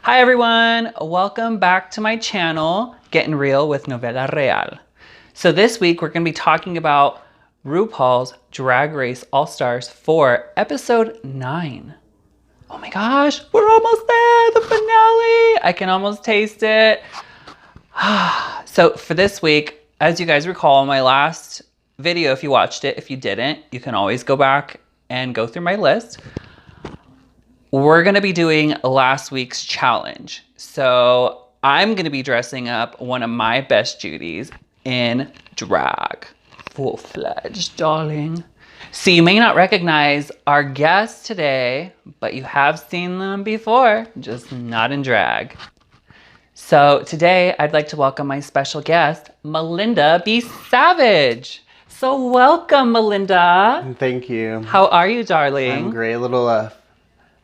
Hi everyone, welcome back to my channel, Getting Real with Novela Real. So this week we're going to be talking about RuPaul's Drag Race Allstars for episode 9. Oh my gosh, we're almost there, the finale! I can almost taste it. So for this week, as you guys recall, my last video, if you watched it, if you didn't, you can always go back and go through my list. We're going to be doing last week's challenge. So I'm going to be dressing up one of my best Judies in drag. Full-fledged, darling. So you may not recognize our guests today, but you have seen them before, just not in drag. So today I'd like to welcome my special guest, Melinda B Savage. So welcome, Melinda. Thank you. How are you, darling? I'm great. A little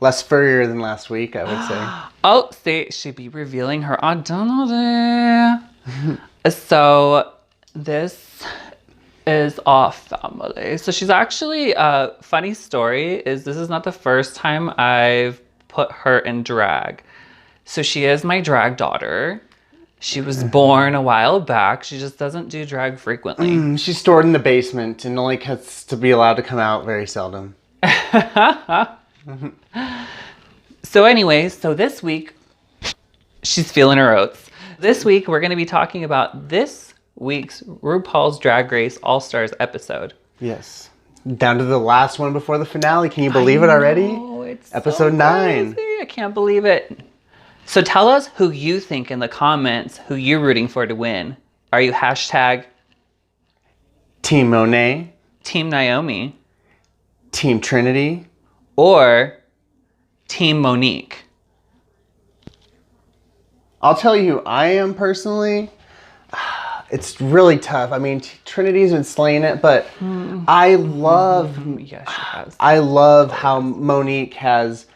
less furrier than last week, I would say. Oh, see, she'd be revealing her identity. So this is our family. So she's actually, funny story is this is not the first time I've put her in drag. So she is my drag daughter. She was born a while back. She just doesn't do drag frequently. She's stored in the basement and only gets to be allowed to come out very seldom. So anyway, so this week, she's feeling her oats. This week, we're going to be talking about this week's RuPaul's Drag Race All-Stars episode. Yes. Down to the last one before the finale. Can you believe it already? It's episode so 9. Crazy. I can't believe it. So tell us who you think in the comments, who you're rooting for to win. Are you hashtag Team Monet, Team Naomi, Team Trinity, or Team Monique? I'll tell you who I am personally. It's really tough. I mean, Trinity's been slaying it, but I love Yes, she has. I love how Monique has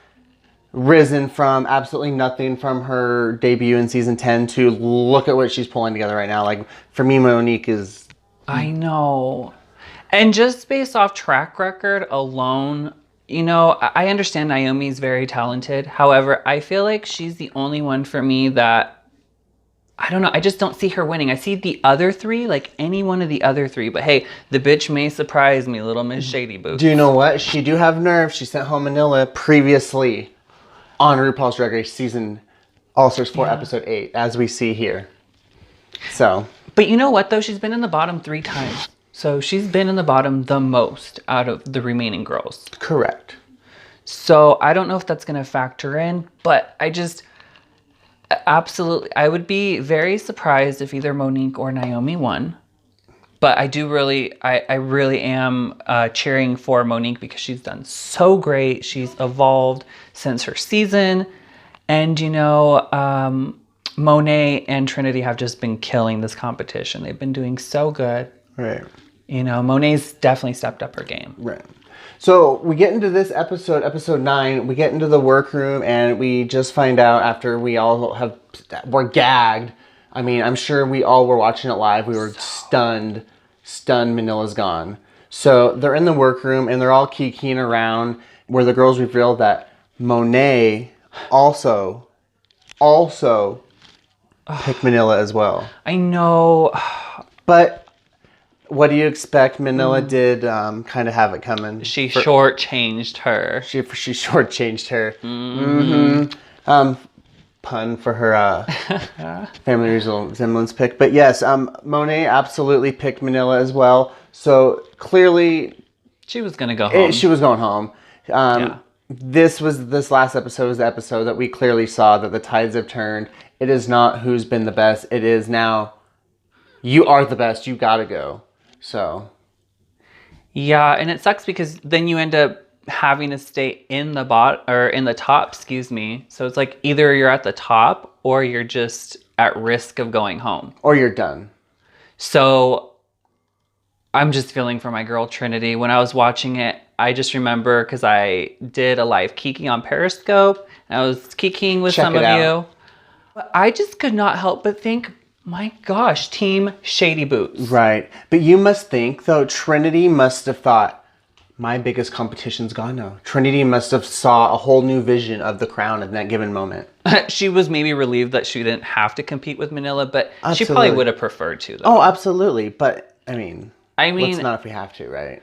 risen from absolutely nothing from her debut in season 10 to look at what she's pulling together right now. Like, for me, Monique is... I know. And just based off track record alone, you know, I understand Naomi's very talented. However, I feel like she's the only one for me that, I don't know, I just don't see her winning. I see the other three, like any one of the other three. But hey, the bitch may surprise me, little Miss Shady Boots. Do you know what? She do have nerve. She sent home Manila previously on RuPaul's Drag Race season Allstars 4 episode 8, as we see here. So. But you know what though? She's been in the bottom 3 times. So she's been in the bottom the most out of the remaining girls. Correct. So I don't know if that's going to factor in, but I just absolutely, I would be very surprised if either Monique or Naomi won. But I do really, I really am cheering for Monique because she's done so great. She's evolved since her season. And, you know, Monet and Trinity have just been killing this competition. They've been doing so good. Right. You know, Monet's definitely stepped up her game. Right. So we get into this episode, episode 9, we get into the workroom and we just find out after we're gagged. I mean, I'm sure we all were watching it live. We were stunned Manila's gone. So they're in the workroom and they're all kikiing around where the girls reveal that Monet also picked Manila as well. I know. But what do you expect? Manila did kind of have it coming. She shortchanged her. She shortchanged her. Pun for her family resemblance pick. But yes, Monet absolutely picked Manila as well. So clearly... She was going to go home. She was going home. This last episode was the episode that we clearly saw that the tides have turned. It is not who's been the best. It is now, you are the best. You got to go. So... Yeah, and it sucks because then you end up having to stay in the top, excuse me. So it's like either you're at the top or you're just at risk of going home. Or you're done. So I'm just feeling for my girl Trinity. When I was watching it, I just remember because I did a live KiKi on Periscope. And I was kikiing with some of you. But I just could not help but think, my gosh, Team Shady Boots. Right. But you must think, though, Trinity must have thought, my biggest competition's gone now. Trinity must have saw a whole new vision of the crown in that given moment. She was maybe relieved that she didn't have to compete with Manila, but she probably Absolutely. would have preferred to, though. Oh, absolutely. But, I mean, let's mean, not if we have to, right?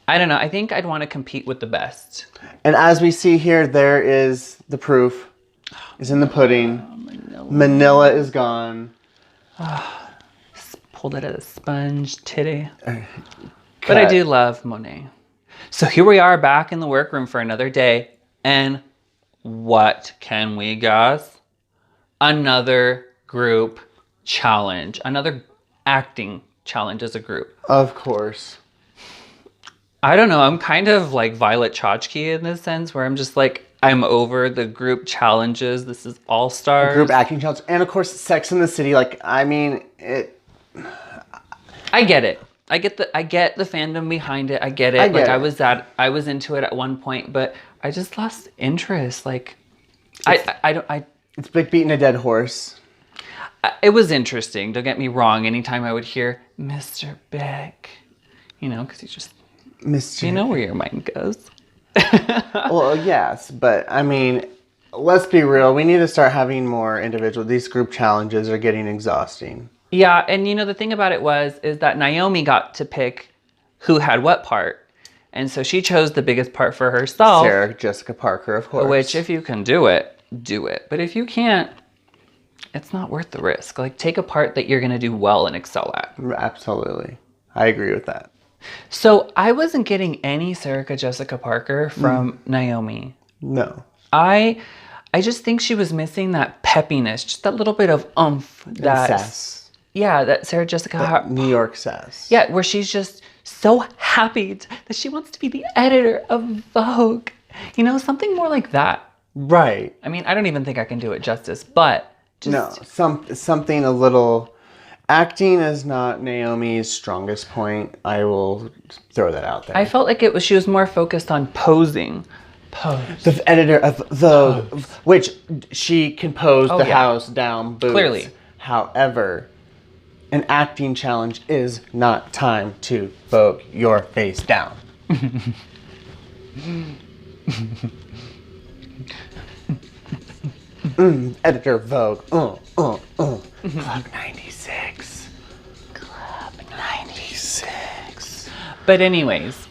I don't know. I think I'd want to compete with the best. And as we see here, there is the proof. It's in the pudding. Manila is gone. Pulled it as a sponge titty. But I do love Monet. So here we are back in the workroom for another day. And what can we guess? Another group challenge. Another acting challenge as a group. Of course. I don't know. I'm kind of like Violet Chachki in this sense, where I'm just like, I'm over the group challenges. This is Allstars. Group acting challenge. And of course, Sex in the City. Like, I mean, it... I get it. I get the fandom behind it. I get it. I was into it at one point, but I just lost interest. Like, It's like beating a dead horse. It was interesting. Don't get me wrong. Anytime I would hear Mr. Beck, because you just, Mr. you know where your mind goes. Well, yes, but I mean, let's be real. We need to start having more individual. These group challenges are getting exhausting. Yeah, and the thing about it is that Naomi got to pick who had what part. And so she chose the biggest part for herself. Sarah Jessica Parker, of course. Which, if you can do it, do it. But if you can't, it's not worth the risk. Like, take a part that you're going to do well and excel at. Absolutely. I agree with that. So I wasn't getting any Sarah Jessica Parker from Naomi. No. I just think she was missing that peppiness, just that little bit of oomph. That sass. Yeah, that Sarah Jessica... New York sass. Yeah, where she's just so happy that she wants to be the editor of Vogue. Something more like that. Right. I mean, I don't even think I can do it justice, but just... No, something a little... Acting is not Naomi's strongest point. I will throw that out there. I felt like she was more focused on posing. The editor of Vogue, which she can pose house down boots. Clearly. However, an acting challenge is not time to Vogue your face down. Editor Vogue. Club 96. Club 96. But anyways.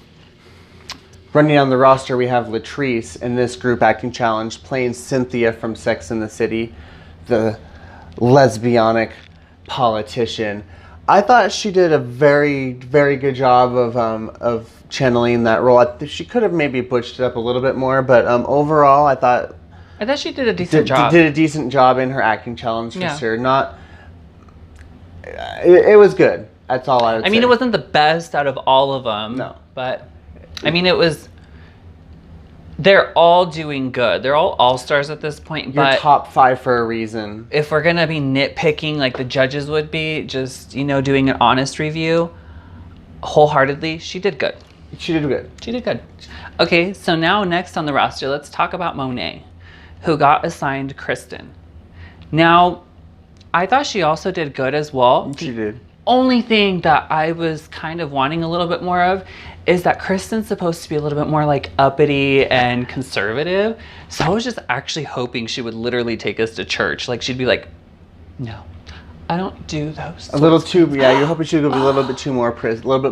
Running down the roster, we have Latrice in this group acting challenge playing Cynthia from Sex and the City, the lesbianic politician. I thought she did a very, very good job of channeling that role. She could have maybe butched it up a little bit more, but overall, I thought she did a decent job. Did a decent job in her acting challenge for sure. It was good. That's all I would say. I mean, it wasn't the best out of all of them. No. But, I mean, they're all doing good. They're all All-Stars at this point. You're but top 5 for a reason. If we're going to be nitpicking like the judges would be, just, doing an honest review, wholeheartedly, she did good. She did good. She did good. Okay, so now next on the roster, let's talk about Monet, who got assigned Kristen. Now, I thought she also did good as well. She did. Only thing that I was kind of wanting a little bit more of is that Kristen's supposed to be a little bit more like uppity and conservative. So I was just actually hoping she would literally take us to church. Like, she'd be like, no, I don't do those. A little too, yeah, you're hoping she'd be a little bit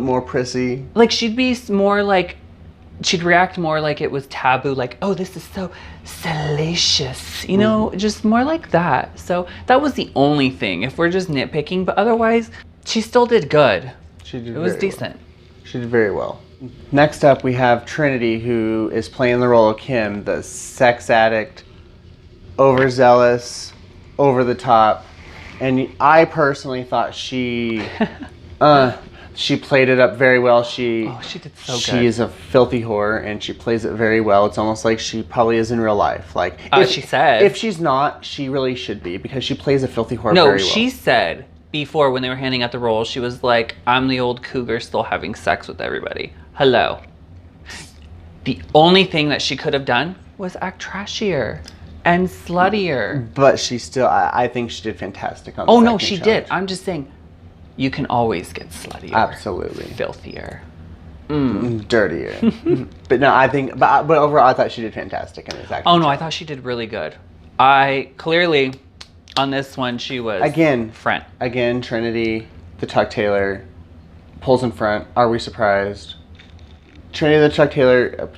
more prissy. Like, she'd be more like, she'd react more like it was taboo, like, oh, this is so salacious, just more like that. So that was the only thing, if we're just nitpicking, but otherwise, she still did good. It was decent. She did very well. Next up, we have Trinity, who is playing the role of Kim, the sex addict, overzealous, over the top. And I personally thought she played it up very well. She did so good. She is a filthy whore, and she plays it very well. It's almost like she probably is in real life. Like, she said. If she's not, she really should be, because she plays a filthy whore very well. No, she said before, when they were handing out the roles, she was like, I'm the old cougar still having sex with everybody. Hello. The only thing that she could have done was act trashier and sluttier. But she still, I think she did fantastic on the no, she challenge. did. I'm just saying, you can always get sluttier. Absolutely. Filthier. Dirtier. But no, I think, but overall, I thought she did fantastic in this acting. Oh no, I thought she did really good. I clearly, on this one, she was front. Again, Trinity, the Chuck Taylor, pulls in front. Are we surprised? Trinity, the Chuck Taylor,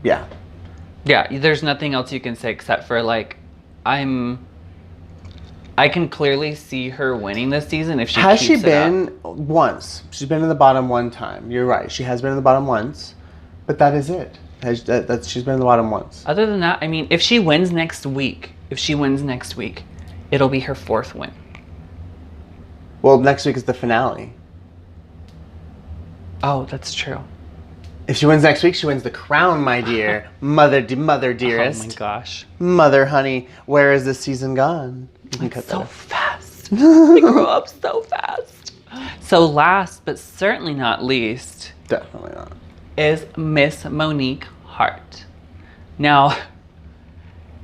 yeah. Yeah, there's nothing else you can say except for, like, I can clearly see her winning this season if she Has keeps she been it up. once? She's been in the bottom one time. You're right. She has been in the bottom once, but that is it. She's been in the bottom once. Other than that, I mean, if she wins next week, it'll be her 4th win. Well, next week is the finale. Oh, that's true. If she wins next week, she wins the crown, my dear. Mother dearest. Oh my gosh. Mother, honey, where is this season gone? You can cut that So out. fast. They grow up so fast. So last, but certainly not least, Definitely not. is Miss Monique Hart. Now,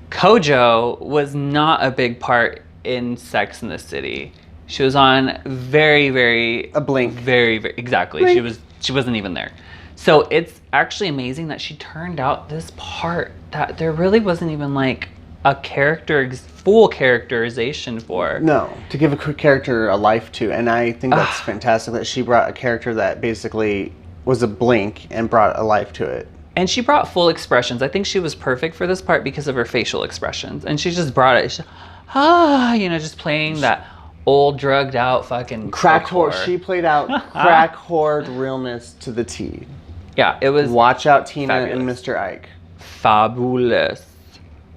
Kojo was not a big part in Sex and the City. She was on very A blink. very exactly. Blink. She wasn't even there. So it's actually amazing that she turned out this part that there really wasn't even like a full characterization for. No, to give a character a life to, and I think that's fantastic that she brought a character that basically was a blink and brought a life to it. And she brought full expressions. I think she was perfect for this part because of her facial expressions. And she just brought it. Just playing that old drugged out fucking Crack whore. She played out crack whore realness to the T. Yeah, it was Watch out, Tina fabulous. and Mr. Ike. Fabulous.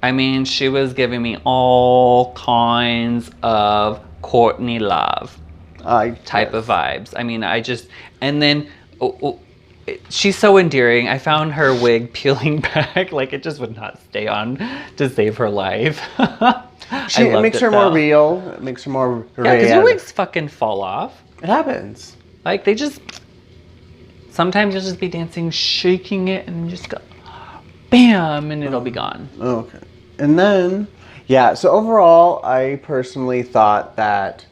I mean, she was giving me all kinds of Courtney Love type of vibes. I mean, and then she's so endearing. I found her wig peeling back, like it just would not stay on to save her life. It makes her more real. It makes her more real. Yeah, because your wigs fucking fall off. It happens. Like sometimes you'll just be dancing, shaking it, and just go, bam, and it'll be gone. Okay. And then, so overall, I personally thought that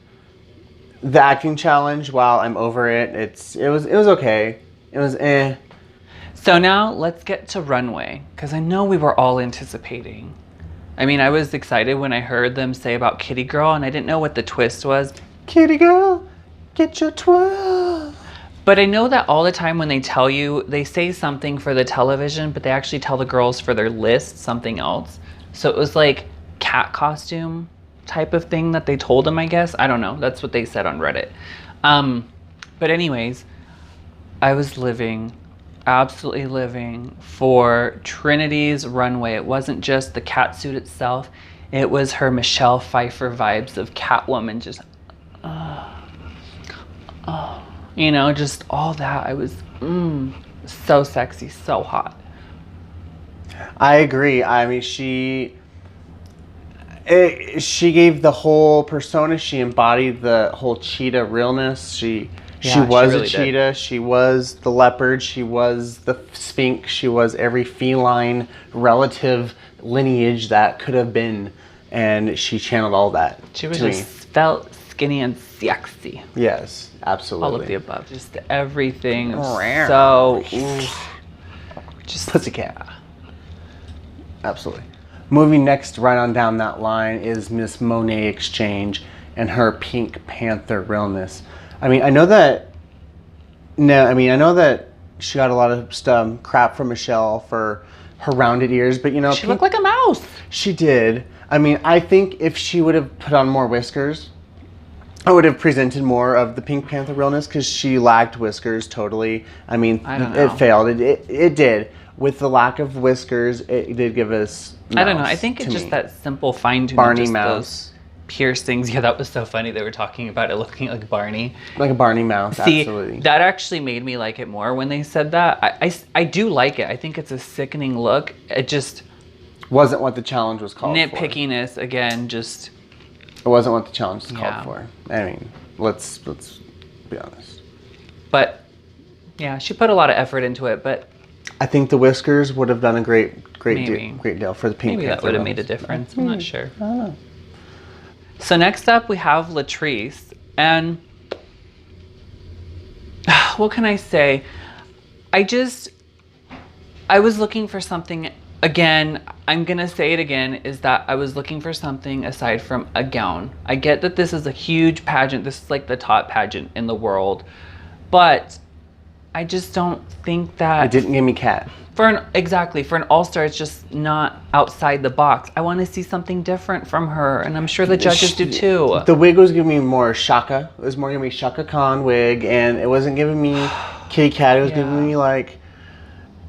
the acting challenge, while I'm over it, it was okay. It was eh. So now let's get to Runway, because I know we were all anticipating. I mean, I was excited when I heard them say about Kitty Girl, and I didn't know what the twist was. Kitty Girl, get your twirl. But I know that all the time when they tell you, they say something for the television, but they actually tell the girls for their list something else. So it was like cat costume type of thing that they told them, I guess. I don't know. That's what they said on Reddit. But anyways, I was absolutely living for Trinity's runway. It wasn't just the cat suit itself. It was her Michelle Pfeiffer vibes of Catwoman, just, just all that. I was so sexy, so hot. I agree. I mean, she gave the whole persona. She embodied the whole cheetah realness. She was really a cheetah. Did. She was the leopard. She was the sphinx. She was every feline relative lineage that could have been, and she channeled all that. She was just felt skinny and sexy. Yes, absolutely. All of the above. Just everything. So, just pussycat. Absolutely. Moving next, right on down that line, is Miss Monet Exchange and her Pink Panther realness. I know that she got a lot of crap from Michelle for her rounded ears, but she looked like a mouse. She did. I think if she would have put on more whiskers, I would have presented more of the Pink Panther realness, because she lacked whiskers totally. I don't know. It failed. It did. With the lack of whiskers, it did give us mouse, I don't know. I think it's just that simple fine tuning. Barney mouse. Piercings. Yeah, that was so funny. They were talking about it looking like Barney. Like a Barney mouse, See, absolutely. That actually made me like it more when they said that. I do like it. I think it's a sickening look. It just wasn't what the challenge was called for. Nitpickiness, again, just... It wasn't what the challenge was called for. Let's be honest. But, yeah, she put a lot of effort into it, but... I think the whiskers would have done a great deal for the Pink Panther. Maybe that would have made a difference. I'm not sure. I don't know. So next up, we have Latrice. And what can I say? I was looking for something, again, I'm going to say it again, is that I was looking for something aside from a gown. I get that this is a huge pageant. This is like the top pageant in the world. But I just don't think that... It didn't give me Kat. Exactly. For an All-Star, it's just not outside the box. I want to see something different from her. And I'm sure the judges do too. The wig was giving me more Shaka. It was more giving me Shaka Khan wig. And it wasn't giving me Kitty Cat. It was giving me like...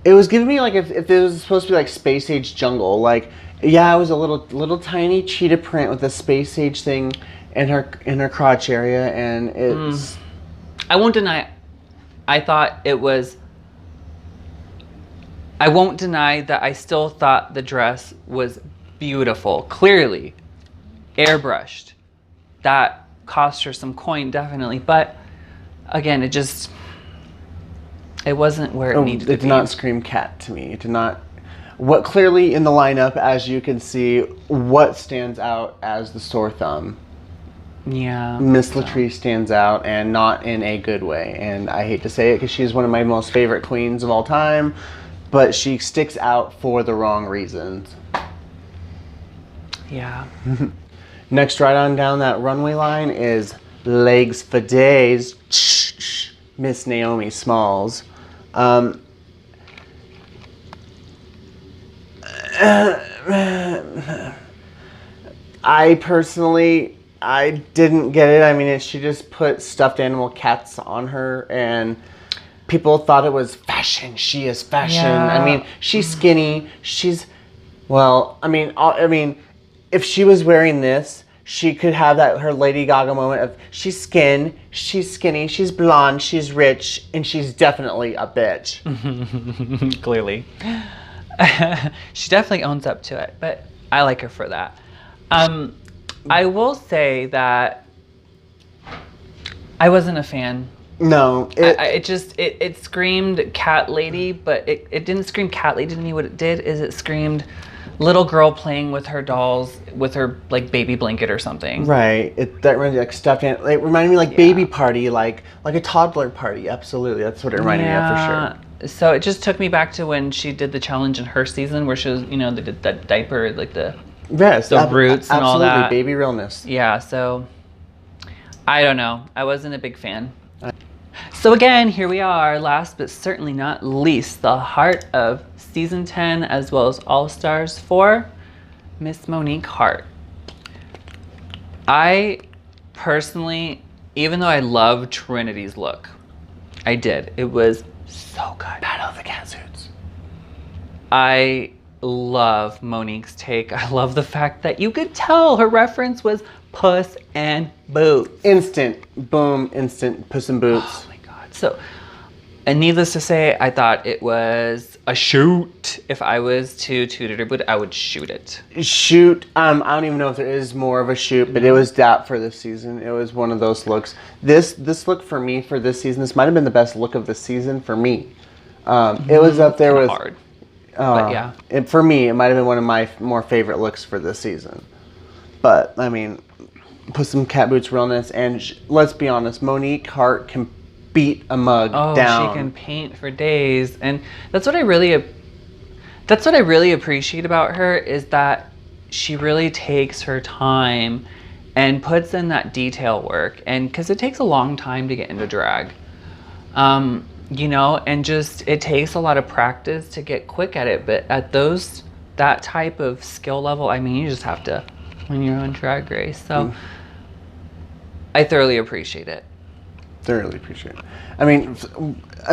It was giving me like if it was supposed to be like Space Age Jungle. Like, yeah, it was a little tiny cheetah print with a Space Age thing in her crotch area, and it's. I won't deny. I thought it was. I won't deny that I still thought the dress was beautiful. Clearly, airbrushed. That cost her some coin, definitely. But again, it just. It wasn't where it needed to be. It did not scream Cat to me. It did not. What clearly in the lineup, as you can see, what stands out as the sore thumb. Yeah. Miss Latrice stands out, and not in a good way. And I hate to say it because she's one of my most favorite queens of all time, but she sticks out for the wrong reasons. Yeah. Next, right on down that runway line is Legs for Days, Miss Naomi Smalls. I personally, I didn't get it. I mean, she just put stuffed animal cats on her, and people thought it was fashion. She is fashion. Yeah. I mean, she's skinny. Well, I mean, if she was wearing this, she could have her Lady Gaga moment of she's skinny, she's blonde, she's rich, and she's definitely a bitch. Clearly. She definitely owns up to it, but I like her for that. I will say that I wasn't a fan. No. It screamed cat lady, but it didn't scream cat lady to me. What it did is it screamed little girl playing with her dolls with her like baby blanket or something. Right. That reminded me like stuffed animal. It reminded me like baby party, like a toddler party. Absolutely. That's what it reminded me of for sure. So it just took me back to when she did the challenge in her season where she was, they did that diaper, like the roots and all that. Absolutely, baby realness. Yeah, so I don't know. I wasn't a big fan. So again, here we are, last but certainly not least, the heart of season 10 as well as All-Stars 4, Miss Monique Hart. I personally, even though I love Trinity's look, I did. It was so good. Battle of the Catsuits. I love Monique's take. I love the fact that you could tell her reference was Puss and Boots. Instant Puss in Boots. Oh my God. So, and needless to say, I thought it was a shoot. If I was to toot it or boot it, I would shoot it. Shoot. I don't even know if there is more of a shoot, but it was that for this season. It was one of those looks. This look for me for this season, this might have been the best look of the season for me. It was up there with... hard. But yeah. For me, it might have been one of my more favorite looks for this season. But, I mean, put some cat boots realness, and let's be honest, Monique Hart can beat a mug down. She can paint for days, and that's what I really appreciate about her, is that she really takes her time and puts in that detail work, and because it takes a long time to get into drag, and just it takes a lot of practice to get quick at it. But at that type of skill level, I mean, you just have to when you're on Drag Race. So I thoroughly appreciate it. Thoroughly appreciate it. I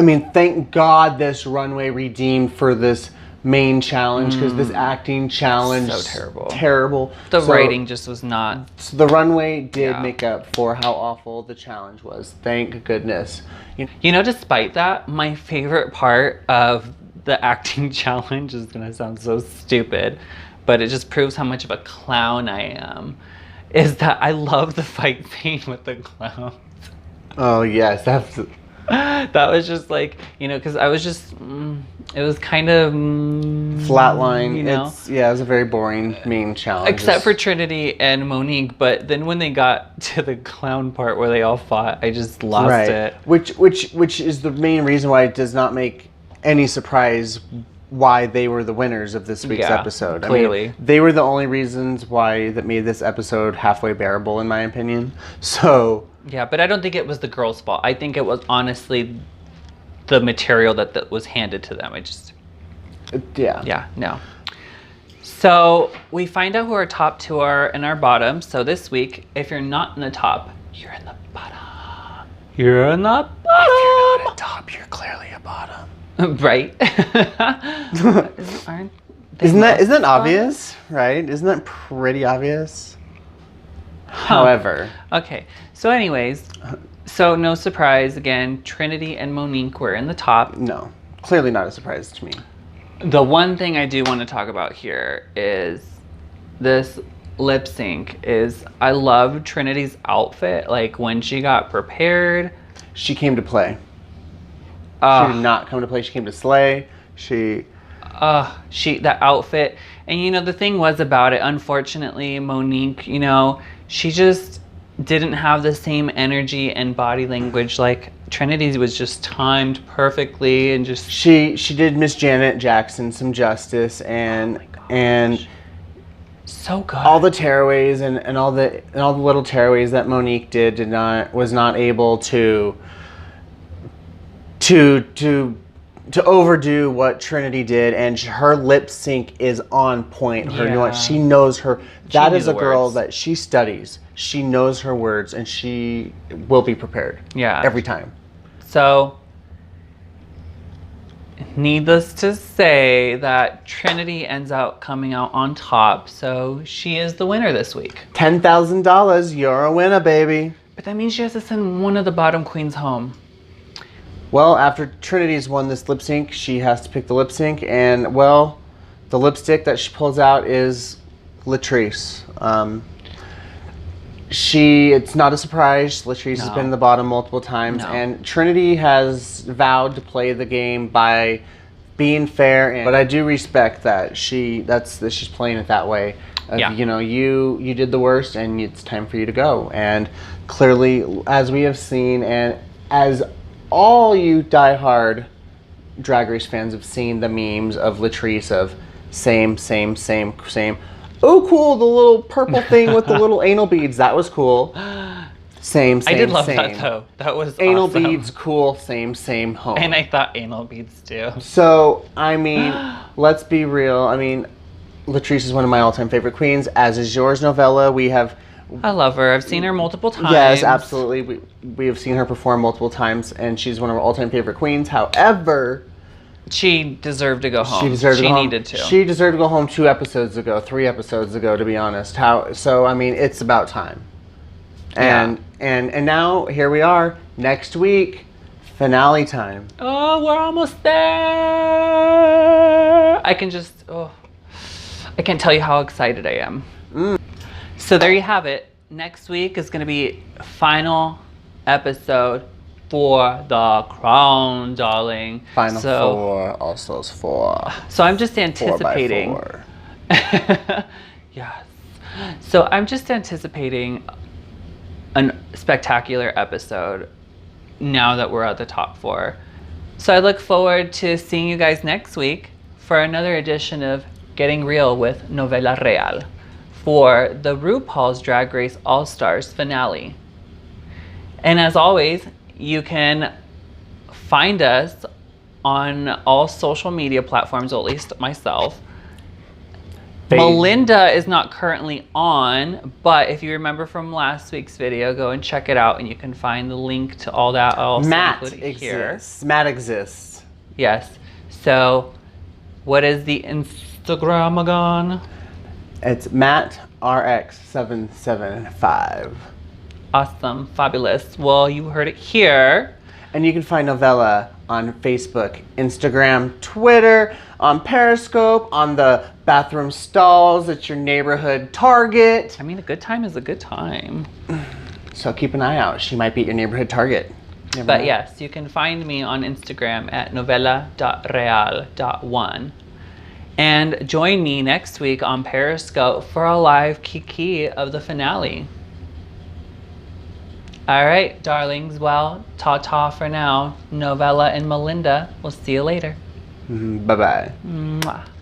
mean, thank God this runway redeemed for this main challenge, because this acting challenge so terrible. The writing just was not. So the runway did make up for how awful the challenge was. Thank goodness. Despite that, my favorite part of the acting challenge is gonna sound so stupid, but it just proves how much of a clown I am, is that I love the fight scene with the clowns. Oh yes, that's. That was just like, because I was just, it was kind of... flatline. It was a very boring main challenge. Except for Trinity and Monique, but then when they got to the clown part where they all fought, I just lost it. Which is the main reason why it does not make any surprise why they were the winners of this week's episode. Clearly. I mean, they were the only reasons why that made this episode halfway bearable, in my opinion. So yeah, but I don't think it was the girls' fault. I think it was honestly the material that was handed to them. Yeah, no. So we find out who our top two are and our bottom. So this week, if you're not in the top, you're in the bottom. You're in the bottom. if you're not a top, you're clearly a bottom. Right. Isn't that obvious, right? Isn't that pretty obvious? However. Okay. So anyways, so no surprise again, Trinity and Monique were in the top. No, clearly not a surprise to me. The one thing I do want to talk about here is this lip sync. I love Trinity's outfit. Like when she got prepared. She came to play. She did not come to play. She came to slay. That outfit. And you know, the thing was about it, unfortunately, Monique, you know, she just didn't have the same energy and body language. Like Trinity's was just timed perfectly and just she did Miss Janet Jackson some justice and so good. All the tearaways and all the little tearaways that Monique was not able to overdo what Trinity did, and her lip sync is on point. She knows her. That is a girl that she studies. She knows her words, and she will be prepared. Yeah, every time. So, needless to say, that Trinity ends up coming out on top. So she is the winner this week. $10,000. You're a winner, baby. But that means she has to send one of the bottom queens home. Well, after Trinity's won this lip sync, she has to pick the lip sync, and well, the lipstick that she pulls out is Latrice. It's not a surprise. Latrice has been in the bottom multiple times, and Trinity has vowed to play the game by being fair. But I do respect that she's playing it that way. You know, you did the worst, and it's time for you to go. And clearly, as we have seen, and as all you diehard Drag Race fans have seen the memes of Latrice of same. Oh, cool, the little purple thing with the little anal beads. That was cool. Same. I did love that, though. That was anal awesome. beads, cool, same, home. And I thought anal beads, too. So, I mean, let's be real. I mean, Latrice is one of my all-time favorite queens, as is yours, Novella. I love her. I've seen her multiple times. Yes, absolutely. We have seen her perform multiple times, and she's one of our all-time favorite queens. However, she deserved to go home. She needed to. She deserved to go home 3 episodes ago, to be honest. So I mean, it's about time. And now here we are. Next week, finale time. Oh, we're almost there. I can't tell you how excited I am. So there you have it. Next week is going to be final episode for the crown, darling. Final 4, Allstars 4. So I'm just anticipating. 4x4. Yes. So I'm just anticipating a spectacular episode now that we're at the top 4. So I look forward to seeing you guys next week for another edition of Getting Real with Novela Real for the RuPaul's Drag Race All-Stars finale. And as always, you can find us on all social media platforms, or at least myself. Melinda is not currently on, but if you remember from last week's video, go and check it out, and you can find the link to all that also Matt included here. Matt exists. Yes. So, what is the Instagram again? It's MattRX775. Awesome. Fabulous. Well, you heard it here. And you can find Novella on Facebook, Instagram, Twitter, on Periscope, on the bathroom stalls at your neighborhood Target. I mean, a good time is a good time. So keep an eye out. She might be at your neighborhood Target. But yes, you can find me on Instagram at novella.real.1. And join me next week on Periscope for a live KiKi of the finale. All right, darlings. Well, ta-ta for now. Novella and Melinda. We'll see you later. Bye-bye. Mwah.